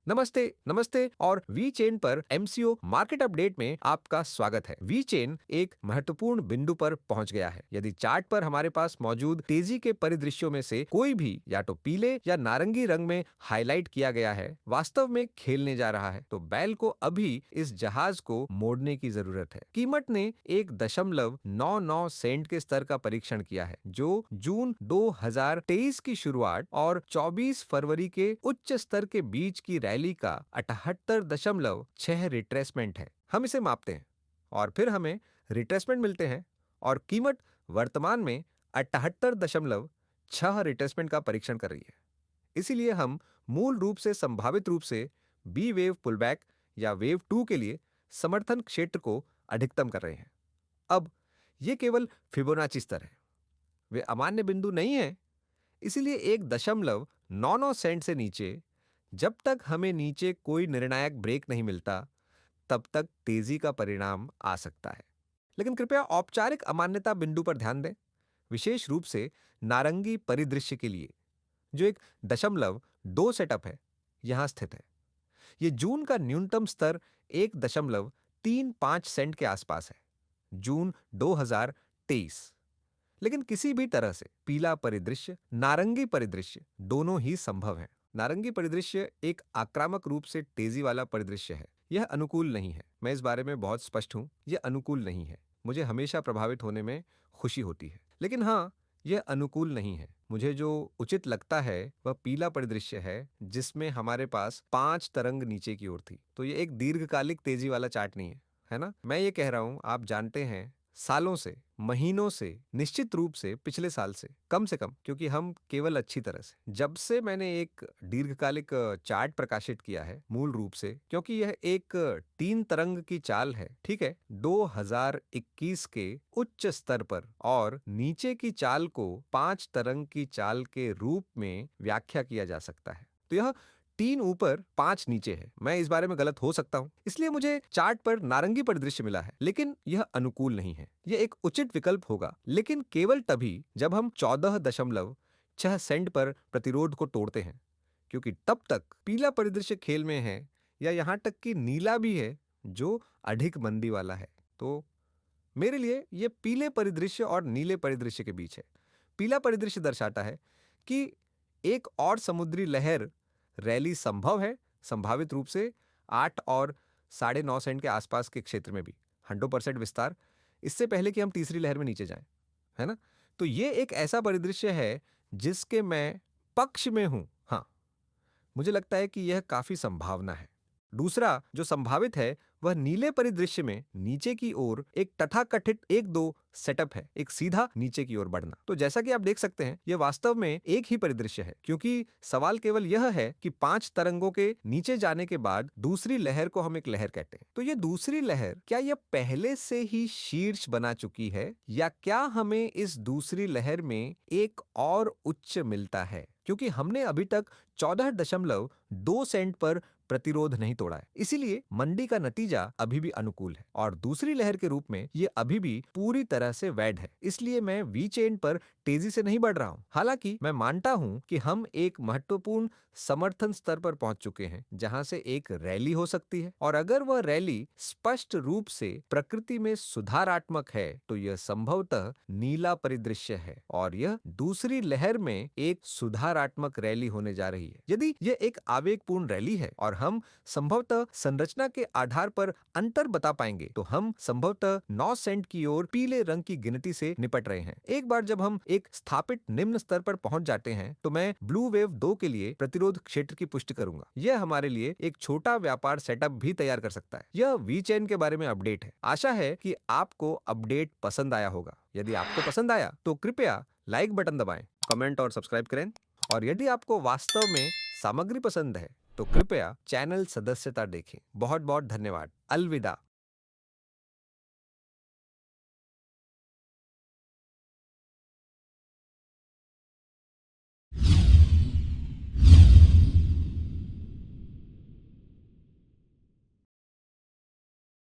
नमस्ते नमस्ते और वी चेन पर एमसीओ मार्केट अपडेट में आपका स्वागत है। वी चेन एक महत्वपूर्ण बिंदु पर पहुंच गया है। यदि चार्ट पर हमारे पास मौजूद तेजी के परिदृश्यों में से कोई भी या तो पीले या नारंगी रंग में हाईलाइट किया गया है, वास्तव में खेलने जा रहा है, तो बैल को अभी इस जहाज को मोड़ने की जरूरत है। कीमत ने 1.99 सेंट के स्तर का परीक्षण किया है, जो जून 2023 की शुरुआत और 24 फरवरी के उच्च स्तर के बीच की रैली का 78.6 रिट्रेसमेंट है। हम इसे मापते हैं और फिर हमें रिट्रेसमेंट मिलते हैं और कीमत वर्तमान में 78.6 रिट्रेसमेंट का परीक्षण कर रही है। इसीलिए हम मूल रूप से संभावित रूप से बी वेव पुलबैक या वेव 2 के लिए समर्थन क्षेत्र को अधिकतम कर रहे हैं। अब यह केवल फिबोनाची स्तर है, वे अमान्य बिंदु नहीं है। इसीलिए 1.99 सेंट से नीचे जब तक हमें नीचे कोई निर्णायक ब्रेक नहीं मिलता, तब तक तेजी का परिणाम आ सकता है। लेकिन कृपया औपचारिक अमान्यता बिंदु पर ध्यान दें, विशेष रूप से नारंगी परिदृश्य के लिए, जो एक 0.2 सेटअप है, यहां स्थित है। यह जून का न्यूनतम स्तर 1.35 सेंट के आसपास है, जून 2023। लेकिन किसी भी तरह से पीला परिदृश्य, नारंगी परिदृश्य दोनों ही संभव हैं। नारंगी परिदृश्य एक आक्रामक रूप से तेजी वाला परिदृश्य है। यह अनुकूल नहीं है। मैं इस बारे में बहुत स्पष्ट हूं, यह अनुकूल नहीं है। मुझे हमेशा प्रभावित होने में खुशी होती है, लेकिन हाँ, यह अनुकूल नहीं है। मुझे जो उचित लगता है वह पीला परिदृश्य है, जिसमें हमारे पास 5 तरंग नीचे की ओर थी। तो यह एक दीर्घकालिक तेजी वाला चार्ट नहीं है, है ना? मैं ये कह रहा हूं, आप जानते हैं, सालों से, महीनों से, निश्चित रूप से पिछले साल से कम, क्योंकि हम केवल अच्छी तरह से, जब से मैंने एक दीर्घकालिक चार्ट प्रकाशित किया है, मूल रूप से क्योंकि यह एक 3 तरंग की चाल है, ठीक है, 2021 के उच्च स्तर पर और नीचे की चाल को 5 तरंग की चाल के रूप में व्याख्या किया जा सकता है। तो यह 3 ऊपर 5 नीचे है। मैं इस बारे में गलत हो सकता हूं, इसलिए मुझे चार्ट पर नारंगी परिदृश्य मिला है, लेकिन यह अनुकूल नहीं है। यह एक उचित विकल्प होगा, लेकिन केवल तभी जब हम 14.6 सेंट पर प्रतिरोध को तोड़ते हैं, क्योंकि तब तक पीला परिदृश्य खेल में है, या यहां तक कि नीला भी है, जो अधिक मंदी वाला है। तो मेरे लिए यह पीले परिदृश्य और नीले परिदृश्य के बीच है। पीला परिदृश्य दर्शाता है कि एक और समुद्री लहर रैली संभव है, संभावित रूप से 8 और 9.5 सेंट के आसपास के क्षेत्र में भी 100% विस्तार, इससे पहले कि हम तीसरी लहर में नीचे जाएं, है ना? तो ये एक ऐसा परिदृश्य है जिसके मैं पक्ष में हूं। हाँ, मुझे लगता है कि यह काफी संभावना है। दूसरा जो संभावित है वह नीले परिदृश्य में नीचे की ओर एक तथाकथित 1-2 सेटअप है, एक सीधा नीचे की ओर बढ़ना। तो जैसा कि आप देख सकते हैं, यह वास्तव में एक ही परिदृश्य है, क्योंकि सवाल केवल यह है कि 5 तरंगों के नीचे जाने के बाद दूसरी लहर को हम एक लहर कहते हैं। तो यह दूसरी लहर, क्या यह पहले से ही शीर्ष बना चुकी है, या क्या हमें इस दूसरी लहर में एक और उच्च मिलता है? क्योंकि हमने अभी तक 14.2 सेंट पर प्रतिरोध नहीं तोड़ा है, इसीलिए मंदी का नतीजा अभी भी अनुकूल है और दूसरी लहर के रूप में यह अभी भी पूरी तरह से वैध है। इसलिए मैं वी चेन पर तेजी से नहीं बढ़ रहा हूं। हालांकि मैं मानता हूं कि हम एक महत्वपूर्ण समर्थन स्तर पर पहुंच चुके हैं, जहां से एक रैली हो सकती है, और अगर वह रैली स्पष्ट रूप से प्रकृति में सुधारात्मक है, तो यह संभवतः नीला परिदृश्य है और यह दूसरी लहर में एक सुधारात्मक रैली होने जा रही है। यदि यह एक आवेगपूर्ण रैली है और हम संभवतः संरचना के आधार पर अंतर बता पाएंगे, तो हम संभवतः 9 सेंट की ओर पीले रंग की गिनती से निपट रहे हैं। एक बार जब हम एक स्थापित निम्न स्तर पर पहुंच जाते हैं, तो मैं ब्लू वेव 2 के लिए प्रतिरोध क्षेत्र की पुष्टि करूंगा। यह हमारे लिए एक छोटा व्यापार सेटअप भी तैयार कर सकता है। यह वी चेन के बारे में अपडेट है। आशा है कि आपको अपडेट पसंद आया होगा। यदि आपको पसंद आया तो कृपया लाइक बटन दबाएं, कमेंट और सब्सक्राइब करें, और यदि आपको वास्तव में सामग्री पसंद है तो कृपया चैनल सदस्यता देखें। बहुत बहुत धन्यवाद। अलविदा।